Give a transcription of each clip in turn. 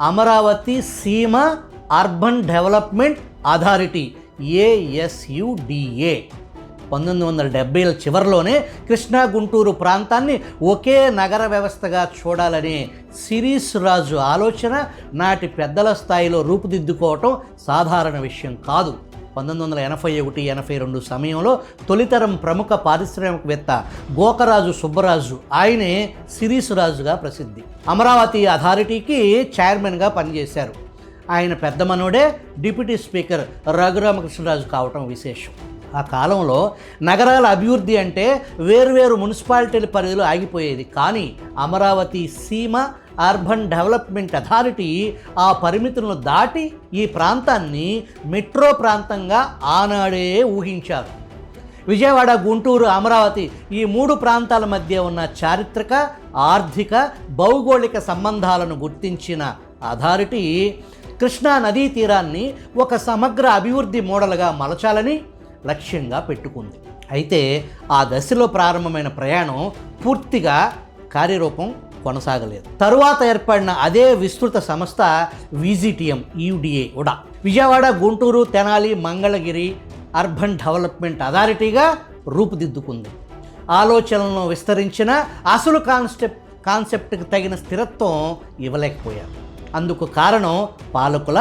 అమరావతి సీమ urban development authority, ASUDA. 1970ల చివరిలోనే కృష్ణా గుంటూరు ప్రాంతాన్ని ఒకే నగర వ్యవస్థగా చూడాలనే సిరీస్ రాజు ఆలోచన నాటి పెద్దల స్థాయిలో రూపుదిద్దుకోవటం సాధారణ విషయం కాదు. 1981-82 సమయంలో తొలితరం ప్రముఖ పారిశ్రామికవేత్త గోకరాజు సుబ్బరాజు, ఆయనే సిరీస్ రాజుగా ప్రసిద్ధి. అమరావతి అథారిటీకి చైర్మన్గా పనిచేశారు. ఆయన పెద్ద మనోడే డిప్యూటీ స్పీకర్ రఘురామకృష్ణరాజు కావటం విశేషం. ఆ కాలంలో నగరాల అభివృద్ధి అంటే వేరువేరు మున్సిపాలిటీల పరిధిలో ఆగిపోయేది. కానీ అమరావతి సీమ అర్బన్ డెవలప్మెంట్ అథారిటీ ఆ పరిమితులను దాటి ఈ ప్రాంతాన్ని మెట్రో ప్రాంతంగా ఆనాడే ఊహించారు. విజయవాడ, గుంటూరు, అమరావతి ఈ 3 ప్రాంతాల మధ్య ఉన్న చారిత్రక, ఆర్థిక, భౌగోళిక సంబంధాలను గుర్తించిన అథారిటీ కృష్ణా నదీ తీరాన్ని ఒక సమగ్ర అభివృద్ధి మోడల్గా మలచాలని లక్ష్యంగా పెట్టుకుంది. అయితే ఆ దశలో ప్రారంభమైన ప్రయాణం పూర్తిగా కార్యరూపం కొనసాగలేదు. తరువాత ఏర్పడిన అదే విస్తృత సంస్థ VGTM UDA కూడా విజయవాడ, గుంటూరు, తెనాలి, మంగళగిరి అర్బన్ డెవలప్మెంట్ అథారిటీగా రూపుదిద్దుకుంది. ఆలోచనలను విస్తరించిన అసలు కాన్సెప్ట్కి తగిన స్థిరత్వం ఇవ్వలేకపోయారు. అందుకు కారణం పాలకుల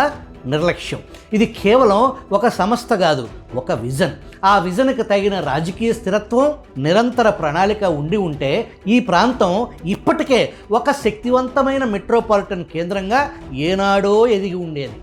నిర్లక్ష్యం. ఇది కేవలం ఒక సంస్థ కాదు, ఒక విజన్. ఆ విజన్కి తగిన రాజకీయ స్థిరత్వం, నిరంతర ప్రణాళిక ఉంటే ఈ ప్రాంతం ఇప్పటికే ఒక శక్తివంతమైన మెట్రోపాలిటన్ కేంద్రంగా ఏనాడో ఎదిగి ఉండేది.